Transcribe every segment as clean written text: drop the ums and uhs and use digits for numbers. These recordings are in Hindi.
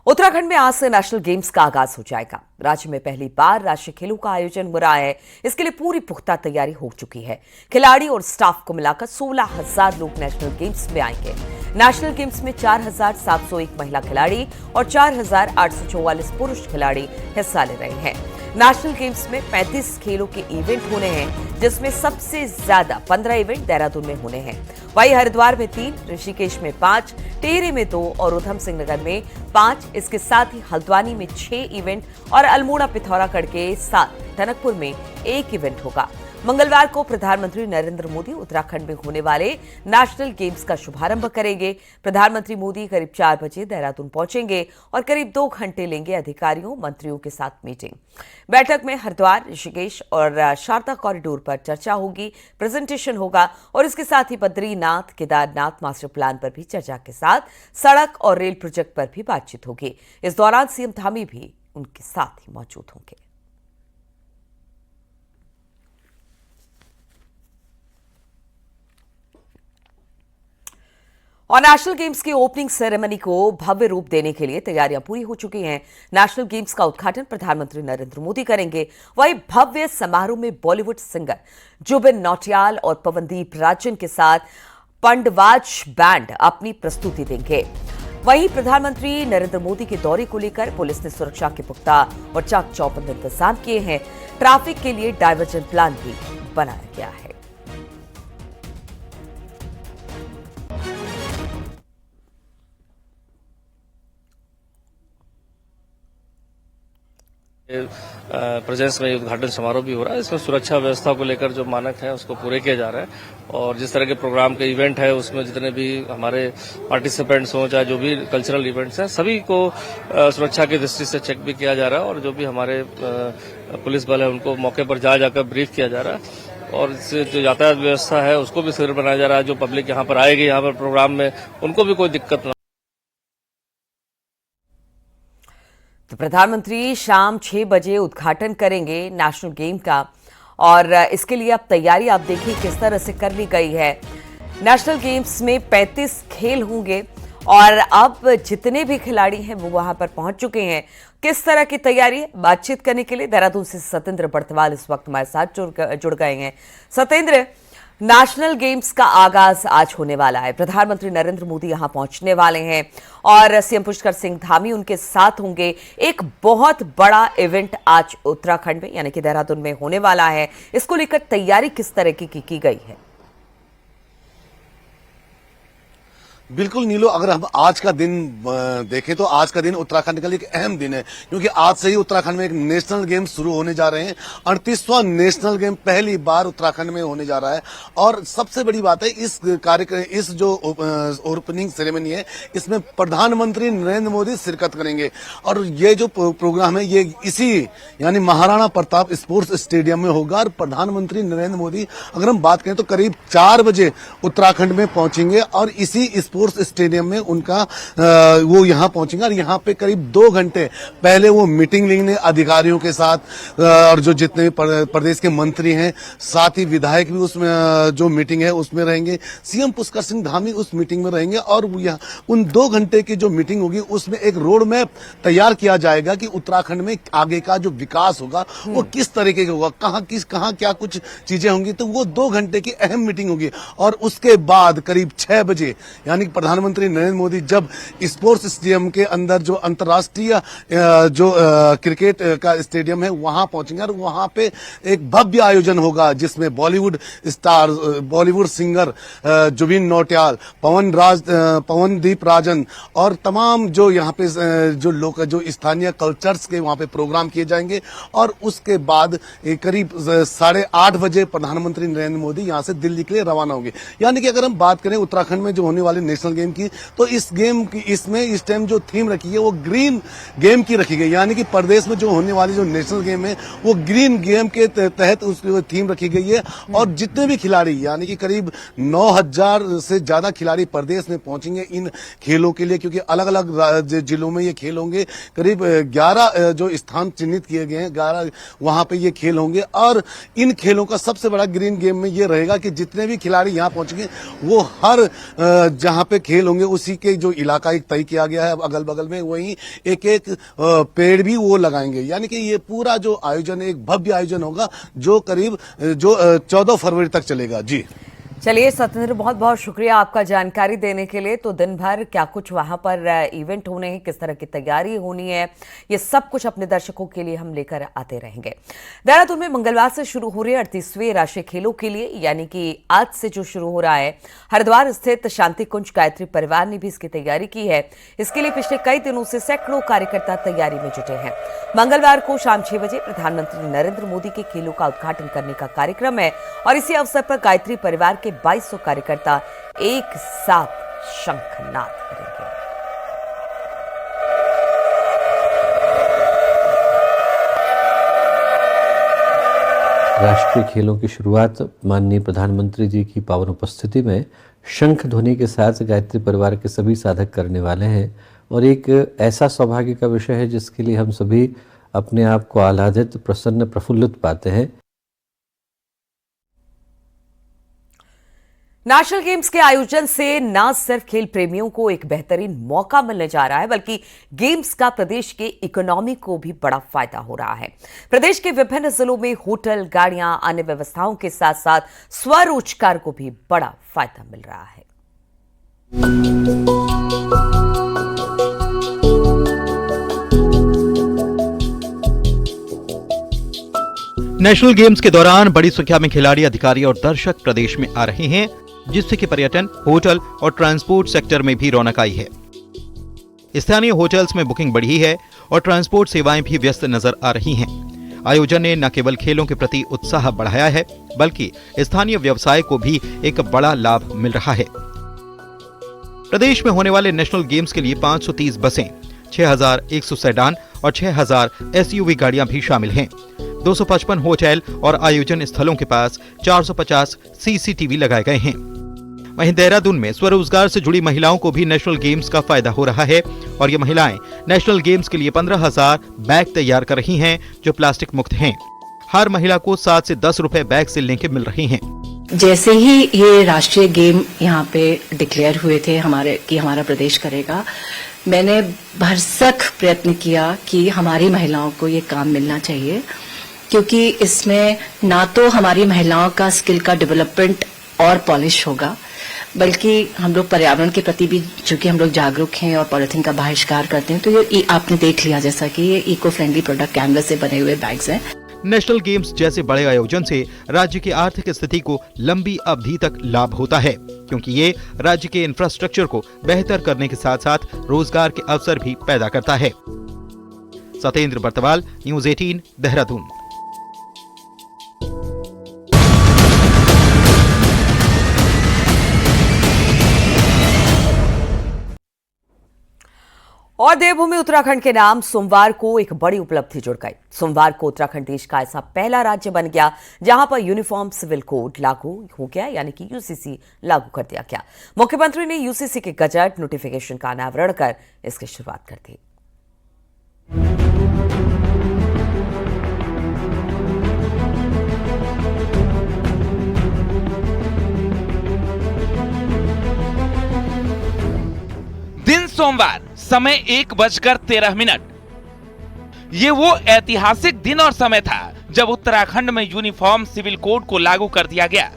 उत्तराखंड में आज से नेशनल गेम्स का आगाज हो जाएगा। राज्य में पहली बार राष्ट्रीय खेलों का आयोजन हो रहा है। इसके लिए पूरी पुख्ता तैयारी हो चुकी है। खिलाड़ी और स्टाफ को मिलाकर 16,000 लोग नेशनल गेम्स में आएंगे। नेशनल गेम्स में 4,701 महिला खिलाड़ी और 4,844 पुरुष खिलाड़ी हिस्सा ले रहे हैं। नेशनल गेम्स में 35 खेलों के इवेंट होने हैं, जिसमें सबसे ज्यादा 15 इवेंट देहरादून में होने हैं। वहीं हरिद्वार में 3, ऋषिकेश में 5, टिहरी में 2 और उधम सिंह नगर में 5। इसके साथ ही हल्द्वानी में 6 इवेंट और अल्मोड़ा पिथौरागढ़ के 7, टनकपुर में 1 इवेंट होगा। मंगलवार को प्रधानमंत्री नरेंद्र मोदी उत्तराखंड में होने वाले नेशनल गेम्स का शुभारंभ करेंगे। प्रधानमंत्री मोदी करीब 4 बजे देहरादून पहुंचेंगे और करीब 2 घंटे लेंगे अधिकारियों मंत्रियों के साथ मीटिंग। बैठक में हरिद्वार, ऋषिकेश और शारदा कॉरिडोर पर चर्चा होगी, प्रेजेंटेशन होगा और इसके साथ ही बद्रीनाथ, केदारनाथ मास्टर प्लान पर भी चर्चा के साथ सड़क और रेल प्रोजेक्ट पर भी बातचीत होगी। इस दौरान सीएम धामी भी उनके साथ ही मौजूद होंगे। और नेशनल गेम्स की ओपनिंग सेरेमनी को भव्य रूप देने के लिए तैयारियां पूरी हो चुकी हैं। नेशनल गेम्स का उद्घाटन प्रधानमंत्री नरेंद्र मोदी करेंगे। वहीं भव्य समारोह में बॉलीवुड सिंगर जुबिन नौटियाल और पवनदीप राजन के साथ पंडवाज बैंड अपनी प्रस्तुति देंगे। वहीं प्रधानमंत्री नरेंद्र मोदी के दौरे को लेकर पुलिस ने सुरक्षा के पुख्ता और चाक चौबंद इंतजाम किए हैं। ट्रैफिक के लिए डायवर्जन प्लान भी बनाया गया है। प्रेजेंस में उद्घाटन समारोह भी हो रहा है। इसमें सुरक्षा व्यवस्था को लेकर जो मानक है उसको पूरे किया जा रहा है और जिस तरह के प्रोग्राम के इवेंट है उसमें जितने भी हमारे पार्टिसिपेंट्स हों, चाहे जो भी कल्चरल इवेंट्स हैं, सभी को सुरक्षा की दृष्टि से चेक भी किया जा रहा है और जो भी हमारे पुलिस बल है उनको मौके पर जाकर ब्रीफ किया जा रहा है और इससे जो यातायात व्यवस्था है उसको भी सुदृढ़ बनाया जा रहा है। जो पब्लिक यहाँ पर आएगी यहाँ पर प्रोग्राम में, उनको भी कोई दिक्कत न। तो प्रधानमंत्री शाम 6 बजे उद्घाटन करेंगे नेशनल गेम का और इसके लिए अब तैयारी आप देखिए किस तरह से कर ली गई है। नेशनल गेम्स में 35 खेल होंगे और अब जितने भी खिलाड़ी हैं वो वहां पर पहुंच चुके हैं। किस तरह की तैयारी है, बातचीत करने के लिए देहरादून से सतेंद्र बर्तवाल इस वक्त हमारे साथ जुड़ गए हैं। सतेंद्र, नेशनल गेम्स का आगाज आज होने वाला है। प्रधानमंत्री नरेंद्र मोदी यहां पहुंचने वाले हैं और सीएम पुष्कर सिंह धामी उनके साथ होंगे। एक बहुत बड़ा इवेंट आज उत्तराखंड में यानी कि देहरादून में होने वाला है। इसको लेकर तैयारी किस तरह की गई है? बिल्कुल नीलो, अगर हम आज का दिन देखें तो आज का दिन उत्तराखंड के लिए एक अहम दिन है, क्योंकि आज से ही उत्तराखंड में एक नेशनल गेम शुरू होने जा रहे हैं। 38वां नेशनल गेम पहली बार उत्तराखंड में होने जा रहा है और सबसे बड़ी बात है इस कार्यक्रम, इस जो ओपनिंग सेरेमनी है इसमें प्रधानमंत्री नरेंद्र मोदी शिरकत करेंगे और ये जो प्रोग्राम है ये इसी यानी महाराणा प्रताप स्पोर्ट्स स्टेडियम में होगा। और प्रधानमंत्री नरेंद्र मोदी अगर हम बात करें तो करीब 4 बजे उत्तराखंड में पहुंचेंगे और इसी स्पोर्ट्स स्टेडियम में उनका वो यहां पहुंचेंगे और यहां पे करीब 2 घंटे पहले वो मीटिंग लेंगे अधिकारियों के साथ और जो जितने प्रदेश के मंत्री हैं, साथ ही विधायक भी उसमें जो मीटिंग है उसमें रहेंगे। सीएम पुष्कर सिंह धामी उस मीटिंग में रहेंगे और उन 2 घंटे की जो मीटिंग होगी उसमें एक रोड मैप तैयार किया जाएगा कि उत्तराखंड में आगे का जो विकास होगा वो किस तरीके का होगा, कहां क्या कुछ चीजें होंगी। तो वो 2 घंटे की अहम मीटिंग होगी और उसके बाद करीब 6 बजे यानी प्रधानमंत्री नरेंद्र मोदी जब स्पोर्ट्स स्टेडियम के अंदर जो अंतर्राष्ट्रीय जो क्रिकेट का स्टेडियम है वहां पहुंचेंगे और वहां पे एक भव्य आयोजन होगा जिसमें बॉलीवुड स्टार, बॉलीवुड सिंगर जुबिन नौटियाल, पवनदीप राजन और तमाम जो यहाँ पे जो लोग जो स्थानीय कल्चर्स के वहां पे प्रोग्राम किए जाएंगे और उसके बाद करीब 8:30 बजे प्रधानमंत्री नरेंद्र मोदी यहाँ से दिल्ली के लिए रवाना होंगे। यानी कि अगर हम बात करें उत्तराखंड में जो होने वाले नेशनल गेम की, तो इस गेम की इसमें इस टाइम जो थीम रखी है वो ग्रीन गेम की रखी गई। यानी कि प्रदेश में जो होने वाली जो नेशनल गेम है वो ग्रीन गेम के तहत उसकी थीम रखी गई है और जितने भी खिलाड़ी यानी कि करीब 9,000 से ज्यादा खिलाड़ी प्रदेश में पहुंचेंगे इन खेलों के लिए, क्योंकि अलग अलग जिलों में ये खेल होंगे। करीब 11 जो स्थान चिन्हित किए गए हैं, 11 वहां पे ये खेल होंगे और इन खेलों का सबसे बड़ा ग्रीन गेम में ये रहेगा कि जितने भी खिलाड़ी यहां पहुंचेंगे वो हर जहां जहां पे खेल होंगे उसी के जो इलाका एक तय किया गया है अगल बगल में, वहीं एक एक पेड़ भी वो लगाएंगे। यानी कि ये पूरा जो आयोजन है एक भव्य आयोजन होगा जो करीब 14 फरवरी तक चलेगा। जी चलिए सत्येंद्र, बहुत बहुत शुक्रिया आपका जानकारी देने के लिए। तो दिन भर क्या कुछ वहां पर इवेंट होने हैं, किस तरह की तैयारी होनी है, ये सब कुछ अपने दर्शकों के लिए हम लेकर आते रहेंगे। देहरादून में मंगलवार से शुरू हो रहे 38वें राष्ट्रीय खेलों के लिए, यानी कि आज से जो शुरू हो रहा है, हरिद्वार स्थित शांति कुंज गायत्री परिवार ने भी इसकी तैयारी की है। इसके लिए पिछले कई दिनों से सैकड़ों कार्यकर्ता तैयारी में जुटे हैं। मंगलवार को शाम 6 बजे प्रधानमंत्री नरेंद्र मोदी के खेलों का उद्घाटन करने का कार्यक्रम है और इसी अवसर पर गायत्री परिवार के 2200 कार्यकर्ता एक साथ शंखनाद करेंगे। राष्ट्रीय खेलों की शुरुआत माननीय प्रधानमंत्री जी की पावन उपस्थिति में शंख ध्वनि के साथ गायत्री परिवार के सभी साधक करने वाले हैं और एक ऐसा सौभाग्य का विषय है जिसके लिए हम सभी अपने आप को आह्लादित, प्रसन्न, प्रफुल्लित पाते हैं। नेशनल गेम्स के आयोजन से न सिर्फ खेल प्रेमियों को एक बेहतरीन मौका मिलने जा रहा है, बल्कि गेम्स का प्रदेश के इकोनॉमी को भी बड़ा फायदा हो रहा है। प्रदेश के विभिन्न जिलों में होटल, गाड़ियां, अन्य व्यवस्थाओं के साथ साथ स्वरोजगार को भी बड़ा फायदा मिल रहा है। नेशनल गेम्स के दौरान बड़ी संख्या में खिलाड़ी, अधिकारी और दर्शक प्रदेश में आ रहे हैं, जिससे कि पर्यटन, होटल और ट्रांसपोर्ट सेक्टर में भी रौनक आई है। स्थानीय होटल्स में बुकिंग बढ़ी है और ट्रांसपोर्ट सेवाएं भी व्यस्त नजर आ रही हैं। आयोजन ने न केवल खेलों के प्रति उत्साह बढ़ाया है, बल्कि स्थानीय व्यवसाय को भी एक बड़ा लाभ मिल रहा है। प्रदेश में होने वाले नेशनल गेम्स के लिए 530 बसें, 6100 सेडान और 6000 SUV गाड़ियां भी शामिल हैं। 255 होटल और आयोजन स्थलों के पास 450 CCTV लगाए गए हैं। वहीं देहरादून में स्वरोजगार से जुड़ी महिलाओं को भी नेशनल गेम्स का फायदा हो रहा है और ये महिलाएं नेशनल गेम्स के लिए 15,000 बैग तैयार कर रही हैं, जो प्लास्टिक मुक्त हैं। हर महिला को 7 से 10 रुपए बैग सिलने के मिल रही हैं। जैसे ही ये राष्ट्रीय गेम यहाँ पे डिक्लेयर हुए थे हमारा प्रदेश करेगा, मैंने भरसक प्रयत्न किया कि हमारी महिलाओं को ये काम मिलना चाहिए, क्योंकि इसमें ना तो हमारी महिलाओं का स्किल का डेवलपमेंट और पॉलिश होगा, बल्कि हम लोग पर्यावरण के प्रति भी, चूंकि हम लोग जागरूक हैं और पॉलिथीन का बहिष्कार करते हैं, तो ये आपने देख लिया जैसा कि ये इको फ्रेंडली प्रोडक्ट कैनवस से बने हुए बैग्स हैं। नेशनल गेम्स जैसे बड़े आयोजन से राज्य की आर्थिक स्थिति को लंबी अवधि तक लाभ होता है, क्योंकि ये राज्य के इंफ्रास्ट्रक्चर को बेहतर करने के साथ साथ रोजगार के अवसर भी पैदा करता है। सत्येंद्र बर्तवाल, न्यूज़ 18, देहरादून। और देवभूमि उत्तराखंड के नाम सोमवार को एक बड़ी उपलब्धि जुड़ गई। सोमवार को उत्तराखंड देश का ऐसा पहला राज्य बन गया जहां पर यूनिफॉर्म सिविल कोड लागू हो गया, यानी कि यूसीसी लागू कर दिया गया। मुख्यमंत्री ने यूसीसी के गजट नोटिफिकेशन का अनावरण कर इसकी शुरुआत कर दी। दिन सोमवार, समय 1:13। ये वो ऐतिहासिक दिन और समय था जब उत्तराखंड में यूनिफॉर्म सिविल कोड को लागू कर दिया गया।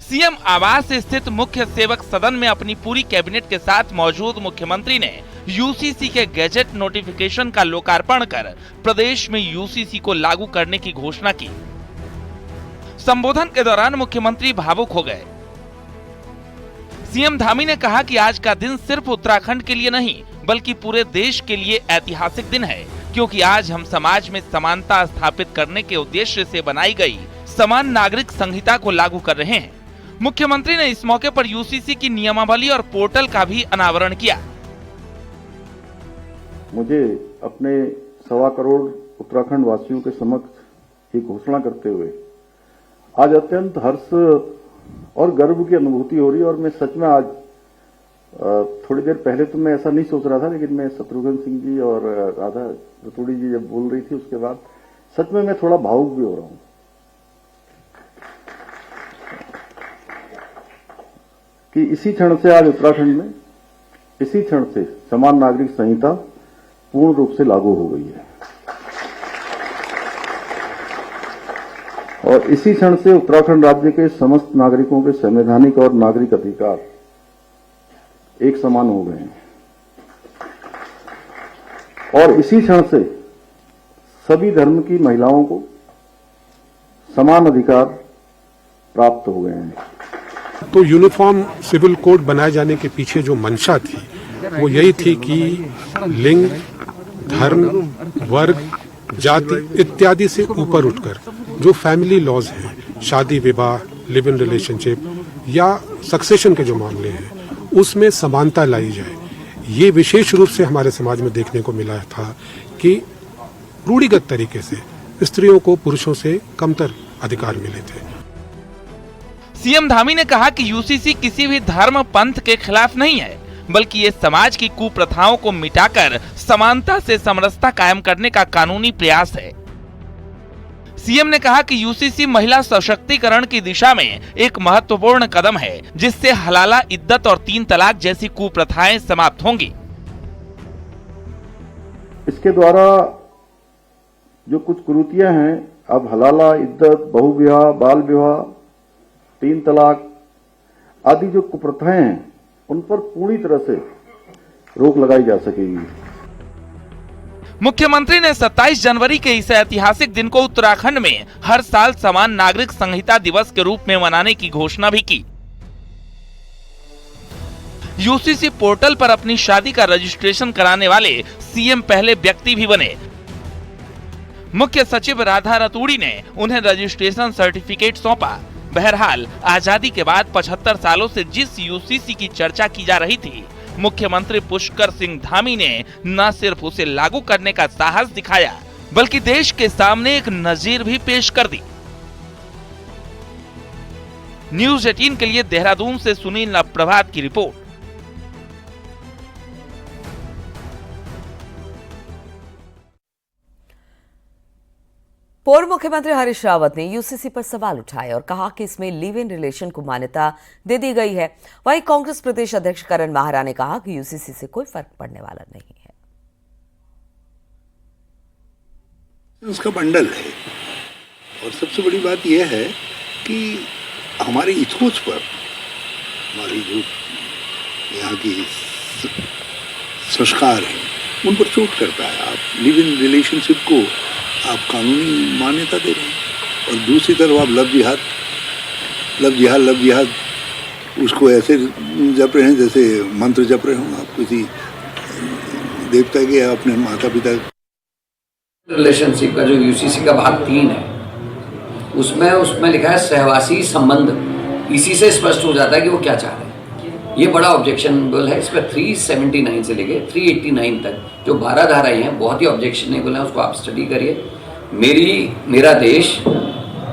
सीएम आवास स्थित मुख्य सेवक सदन में अपनी पूरी कैबिनेट के साथ मौजूद मुख्यमंत्री ने यूसीसी के गैजेट नोटिफिकेशन का लोकार्पण कर प्रदेश में यूसीसी को लागू करने की घोषणा की। संबोधन के दौरान मुख्यमंत्री भावुक हो गए। सीएम धामी ने कहा कि आज का दिन सिर्फ उत्तराखंड के लिए नहीं, बल्कि पूरे देश के लिए ऐतिहासिक दिन है, क्योंकि आज हम समाज में समानता स्थापित करने के उद्देश्य से बनाई गई समान नागरिक संहिता को लागू कर रहे हैं। मुख्यमंत्री ने इस मौके पर यूसीसी की नियमावली और पोर्टल का भी अनावरण किया। मुझे अपने 1.25 करोड़ उत्तराखंड वासियों के समक्ष एक घोषणा करते हुए आज अत्यंत हर्ष और गर्व की अनुभूति हो रही है। और मैं सच में आज थोड़ी देर पहले तो मैं ऐसा नहीं सोच रहा था, लेकिन मैं शत्रुघ्न सिंह जी और राधा रतूड़ी जी जब बोल रही थी उसके बाद सच में मैं थोड़ा भावुक भी हो रहा हूं, कि इसी क्षण से आज उत्तराखंड में इसी क्षण से समान नागरिक संहिता पूर्ण रूप से लागू हो गई है और इसी क्षण से उत्तराखंड राज्य के समस्त नागरिकों के संवैधानिक और नागरिक अधिकार एक समान हो गए हैं और इसी क्षण से सभी धर्म की महिलाओं को समान अधिकार प्राप्त हो गए हैं। तो यूनिफॉर्म सिविल कोड बनाए जाने के पीछे जो मंशा थी वो यही थी कि लिंग, धर्म, वर्ग, जाति इत्यादि से ऊपर उठकर जो फैमिली लॉज हैं, शादी विवाह, लिव इन रिलेशनशिप या सक्सेशन के जो मामले हैं उसमें समानता लाई जाए। ये विशेष रूप से हमारे समाज में देखने को मिला था कि रूढ़िगत तरीके से स्त्रियों को पुरुषों से कमतर अधिकार मिले थे। सीएम धामी ने कहा कि यूसीसी किसी भी धर्म पंथ के खिलाफ नहीं है, बल्कि ये समाज की कुप्रथाओं को मिटाकर समानता से समरसता कायम करने का कानूनी प्रयास है। सीएम ने कहा कि यूसीसी महिला सशक्तिकरण की दिशा में एक महत्वपूर्ण कदम है, जिससे हलाला, इद्दत और 3 तलाक जैसी कुप्रथाएं समाप्त होंगी। इसके द्वारा जो कुछ कुरीतियां हैं, अब हलाला, इद्दत, बहुविवाह, बाल विवाह, 3 तलाक आदि जो कुप्रथाएं हैं उन पर पूरी तरह से रोक लगाई जा सकेगी। मुख्यमंत्री ने 27 जनवरी के इस ऐतिहासिक दिन को उत्तराखंड में हर साल समान नागरिक संहिता दिवस के रूप में मनाने की घोषणा भी की। यूसीसी पोर्टल पर अपनी शादी का रजिस्ट्रेशन कराने वाले सीएम पहले व्यक्ति भी बने। मुख्य सचिव राधा रतूड़ी ने उन्हें रजिस्ट्रेशन सर्टिफिकेट सौंपा। बहरहाल आजादी के बाद 75 सालों से जिस यूसीसी की चर्चा की जा रही थी, मुख्यमंत्री पुष्कर सिंह धामी ने न सिर्फ उसे लागू करने का साहस दिखाया, बल्कि देश के सामने एक नजीर भी पेश कर दी। न्यूज़ 18 के लिए देहरादून से सुनील प्रभात की रिपोर्ट। पूर्व मुख्यमंत्री हरीश रावत ने यूसीसी पर सवाल उठाए और कहा कि इसमें लिव इन रिलेशन को मान्यता दे दी गई है। वहीं कांग्रेस प्रदेश अध्यक्ष करण माहरा ने कहा कि यूसीसी से कोई फर्क पड़ने वाला नहीं है। उसका बंडल है और सबसे बड़ी बात यह है कि हमारे इथोस पर, हमारी जो यहाँ की संस्कार है उन पर चोट करता है। आप लिव इन रिलेशनशिप को आप कानूनी मान्यता दे रहे हैं और दूसरी तरफ आप लव जिहाद उसको ऐसे जप रहे हैं जैसे मंत्र जप रहे हो आप किसी देवता के या अपने माता पिता। रिलेशनशिप का जो यूसीसी का भाग 3 है उसमें लिखा है सहवासी संबंध। इसी से स्पष्ट हो जाता है कि वो क्या चाह रहे हैं। ये बड़ा ऑब्जेक्शनेबल है। इस पर 379 से लेके 389 तक जो 12 धाराएं हैं बहुत ही ऑब्जेक्शनेबल है। उसको आप स्टडी करिए। मेरा देश,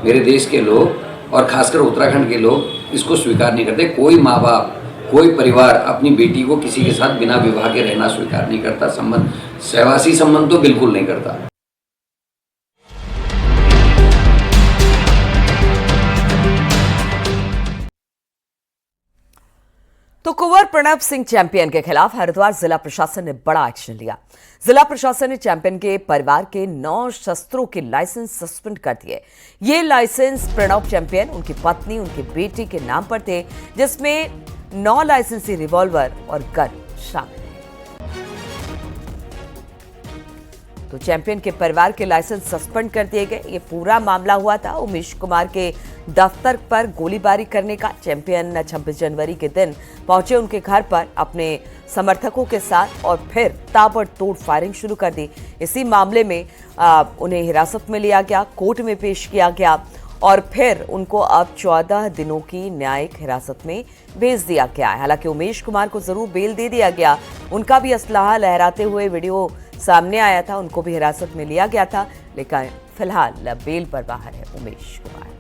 मेरे देश के लोग और खासकर उत्तराखंड के लोग इसको स्वीकार नहीं करते। कोई माँ बाप, कोई परिवार अपनी बेटी को किसी के साथ बिना विवाह के रहना स्वीकार नहीं करता। संबंध, सहवासी संबंध तो बिल्कुल नहीं करता। तो कुंवर प्रणब सिंह चैंपियन के खिलाफ हरिद्वार जिला प्रशासन ने बड़ा एक्शन लिया। जिला प्रशासन ने चैंपियन के परिवार के 9 शस्त्रों के लाइसेंस सस्पेंड कर दिए। ये लाइसेंस प्रणब चैंपियन, उनकी पत्नी, उनके बेटे के नाम पर थे, जिसमें 9 लाइसेंसी रिवॉल्वर और गन शामिल है। तो चैंपियन के परिवार के लाइसेंस सस्पेंड कर दिए गए। ये पूरा मामला हुआ था उमेश कुमार के दफ्तर पर गोलीबारी करने का। चैंपियन 26 जनवरी के दिन पहुंचे उनके घर पर अपने समर्थकों के साथ और फिर ताबड़तोड़ फायरिंग शुरू कर दी। इसी मामले में उन्हें हिरासत में लिया गया, कोर्ट में पेश किया गया और फिर उनको अब 14 दिनों की न्यायिक हिरासत में भेज दिया गया है। हालांकि उमेश कुमार को जरूर बेल दे दिया गया। उनका भी असलाहा लहराते हुए वीडियो सामने आया था, उनको भी हिरासत में लिया गया था, लेकिन फिलहाल बेल पर बाहर है उमेश कुमार।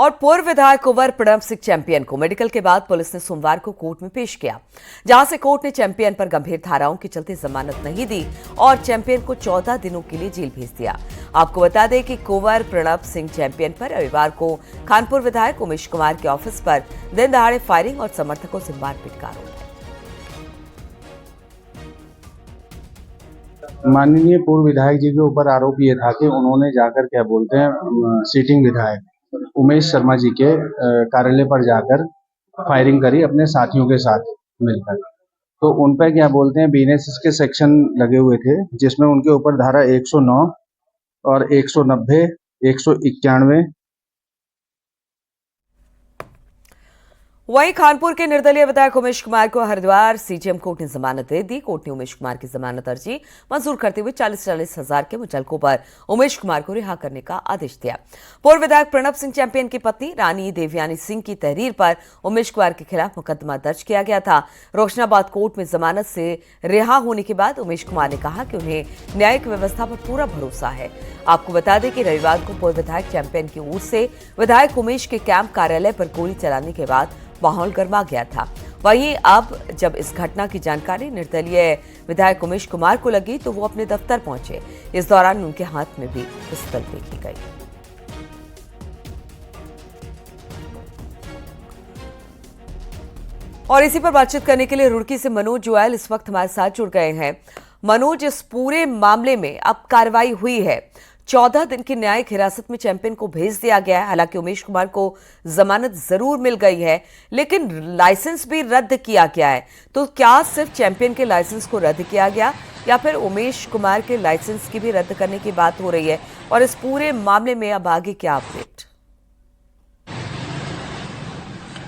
और पूर्व विधायक कुंवर प्रणब सिंह चैंपियन को मेडिकल के बाद पुलिस ने सोमवार को कोर्ट में पेश किया, जहां से कोर्ट ने चैंपियन पर गंभीर धाराओं के चलते जमानत नहीं दी और चैंपियन को 14 दिनों के लिए जेल भेज दिया। आपको बता दें कि कुंवर प्रणब सिंह चैंपियन पर रविवार को कानपुर विधायक उमेश कुमार के ऑफिस पर दिन दहाड़े फायरिंग और समर्थकों से मारपीट का आरोप है। माननीय पूर्व विधायक जी के ऊपर आरोप ये था कि उन्होंने जाकर क्या बोलते हैं सिटिंग विधायक उमेश शर्मा जी के कार्यालय पर जाकर फायरिंग करी अपने साथियों के साथ मिलकर। तो उन पर क्या बोलते हैं बीएनएस के सेक्शन लगे हुए थे, जिसमें उनके ऊपर धारा 109 और 190, 191। वहीं कानपुर के निर्दलीय विधायक उमेश कुमार को हरिद्वार सीजेएम कोर्ट ने जमानत दे दी। कोर्ट ने उमेश कुमार की जमानत अर्जी मंजूर करते हुए 40-40 हजार के मुचलकों पर उमेश कुमार को रिहा करने का आदेश दिया। पूर्व विधायक प्रणब सिंह चैंपियन की पत्नी रानी देवयानी सिंह की तहरीर पर उमेश कुमार के खिलाफ मुकदमा दर्ज किया गया था। रोशनाबाद कोर्ट में जमानत से रिहा होने के बाद उमेश कुमार ने कहा कि उन्हें न्यायिक व्यवस्था पर पूरा भरोसा है। आपको बता दें कि रविवार को पूर्व विधायक चैंपियन की ओर से विधायक उमेश के कैंप कार्यालय पर गोली चलाने के बाद माहौल गर्मा गया था। वहीं अब जब इस घटना की जानकारी निर्दलीय विधायक उमेश कुमार को लगी तो वो अपने दफ्तर पहुंचे। इस दौरान उनके हाथ में भी पिस्तौल देखी गई। और इसी पर बातचीत करने के लिए रुड़की से मनोज जुएल इस वक्त हमारे साथ जुड़ गए हैं। मनोज, इस पूरे मामले में अब कार्रवाई हुई है, 14 दिन की न्यायिक हिरासत में चैंपियन को भेज दिया गया है। हालांकि उमेश कुमार को जमानत जरूर मिल गई है, लेकिन लाइसेंस भी रद्द किया गया है। तो क्या सिर्फ चैंपियन के लाइसेंस को रद्द किया गया या फिर उमेश कुमार के लाइसेंस की भी रद्द करने की बात हो रही है? और इस पूरे मामले में अब आगे क्या अपडेट?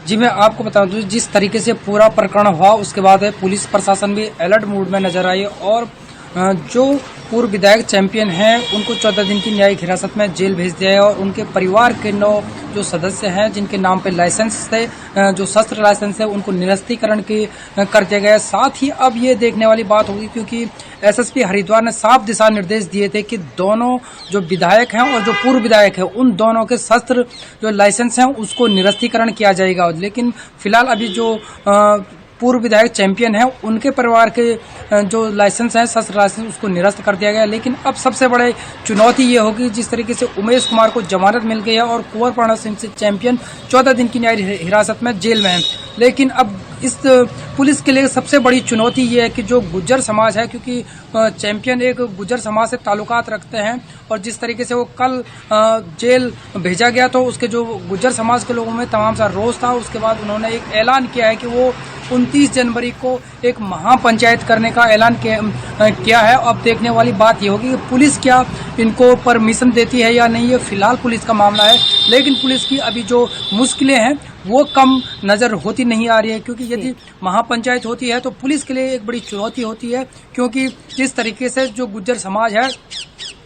जी, मैं आपको बता दूं, जिस तरीके से पूरा प्रकरण हुआ उसके बाद पुलिस प्रशासन भी अलर्ट मूड में नजर आई और जो पूर्व विधायक चैंपियन हैं उनको 14 दिन की न्यायिक हिरासत में जेल भेज दिया है और उनके परिवार के 9 जो सदस्य हैं जिनके नाम पे लाइसेंस थे, जो शस्त्र लाइसेंस है, उनको निरस्तीकरण कर दिया गया। साथ ही अब ये देखने वाली बात होगी क्योंकि एसएसपी हरिद्वार ने साफ दिशा निर्देश दिए थे कि दोनों जो विधायक हैं और जो पूर्व विधायक हैं उन दोनों के शस्त्र जो लाइसेंस हैं उसको निरस्तीकरण किया जाएगा। लेकिन फिलहाल अभी जो पूर्व विधायक चैंपियन है उनके परिवार के जो लाइसेंस है, शस्त्र लाइसेंस, उसको निरस्त कर दिया गया। लेकिन अब सबसे बड़ी चुनौती ये होगी जिस तरीके से उमेश कुमार को जमानत मिल गई है और कुंवर प्रणब सिंह चैंपियन 14 दिन की न्यायिक हिरासत में जेल में है। लेकिन अब इस पुलिस के लिए सबसे बड़ी चुनौती ये है कि जो गुज्जर समाज है, क्योंकि चैंपियन एक गुज्जर समाज से ताल्लुकात रखते हैं और जिस तरीके से वो कल जेल भेजा गया तो उसके जो गुज्जर समाज के लोगों में तमाम सा रोष था। उसके बाद उन्होंने एक ऐलान किया है कि वो 29 जनवरी को एक महापंचायत करने का ऐलान किया है। अब देखने वाली बात ये होगी कि पुलिस क्या इनको परमिशन देती है या नहीं, ये फिलहाल पुलिस का मामला है। लेकिन पुलिस की अभी जो मुश्किलें हैं वो कम नजर होती नहीं आ रही है, क्योंकि यदि महापंचायत होती है तो पुलिस के लिए एक बड़ी चुनौती होती है, क्योंकि जिस तरीके से जो गुज्जर समाज है,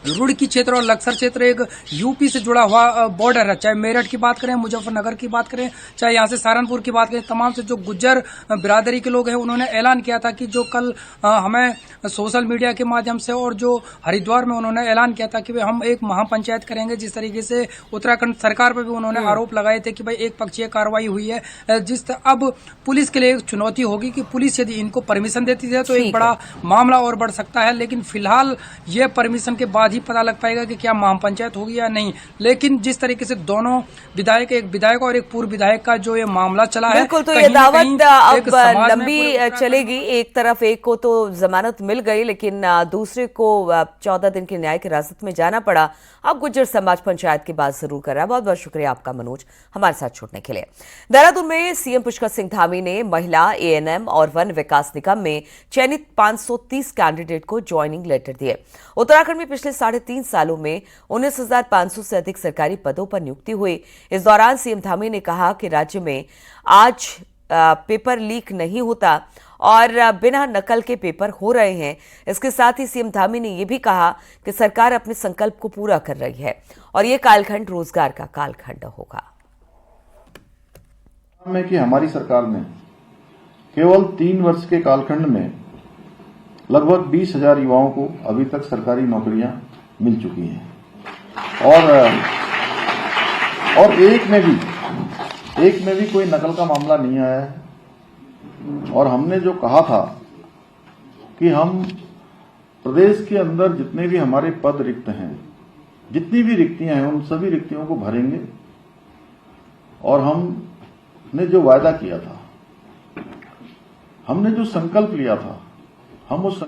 रुड़की क्षेत्र और लक्सर क्षेत्र एक यूपी से जुड़ा हुआ बॉर्डर है। चाहे मेरठ की बात करें, मुजफ्फरनगर की बात करें, चाहे यहाँ से सहारनपुर की बात करें, तमाम से जो गुज्जर बिरादरी के लोग हैं उन्होंने ऐलान किया था कि जो कल हमें सोशल मीडिया के माध्यम से और जो हरिद्वार में उन्होंने ऐलान किया था कि हम एक महापंचायत करेंगे। जिस तरीके से उत्तराखंड सरकार पर भी उन्होंने आरोप लगाए थे कि भाई एक पक्षीय कार्रवाई हुई है। अब पुलिस के लिए एक चुनौती होगी कि पुलिस यदि इनको परमिशन देती है तो एक बड़ा मामला और बढ़ सकता है। लेकिन फिलहाल ये परमिशन के बाद ही पता लग पाएगा कि क्या महापंचायत होगी या नहीं। लेकिन जिस तरीके से दोनों विधायक, एक विधायक और एक पूर्व विधायक का जो ये मामला चला है, बिल्कुल, तो ये दावत अब लंबी चलेगी। एक तरफ एक को तो जमानत मिल गई, लेकिन दूसरे को 14 दिन की न्यायिक हिरासत में जाना पड़ा। अब गुज्जर समाज पंचायत की बात जरूर कर रहा है। बहुत बहुत शुक्रिया आपका मनोज, हमारे साथ जुड़ने के लिए। देहरादून में सीएम पुष्कर सिंह धामी ने महिला, एएनएम और वन विकास निगम में चयनित 530 कैंडिडेट को ज्वाइनिंग लेटर दिए। उत्तराखंड में पिछले 3.5 सालों में 19,500 से अधिक सरकारी पदों पर नियुक्ति हुई। इस दौरान सीएम धामी ने कहा कि राज्य में आज पेपर लीक नहीं होता और बिना नकल के पेपर हो रहे हैं। इसके साथ ही सीएम धामी ने यह भी कहा कि सरकार अपने संकल्प को पूरा कर रही है और ये कालखंड रोजगार का कालखंड होगा। कि हमारी सरकार ने केवल 3 वर्ष के कालखंड में लगभग 20,000 युवाओं को अभी तक सरकारी नौकरियां मिल चुकी हैं और एक में भी कोई नकल का मामला नहीं आया है। और हमने जो कहा था कि हम प्रदेश के अंदर जितने भी हमारे पद रिक्त हैं, जितनी भी रिक्तियां हैं, उन सभी रिक्तियों को भरेंगे। और हमने जो वायदा किया था, हमने जो संकल्प लिया था, हम उस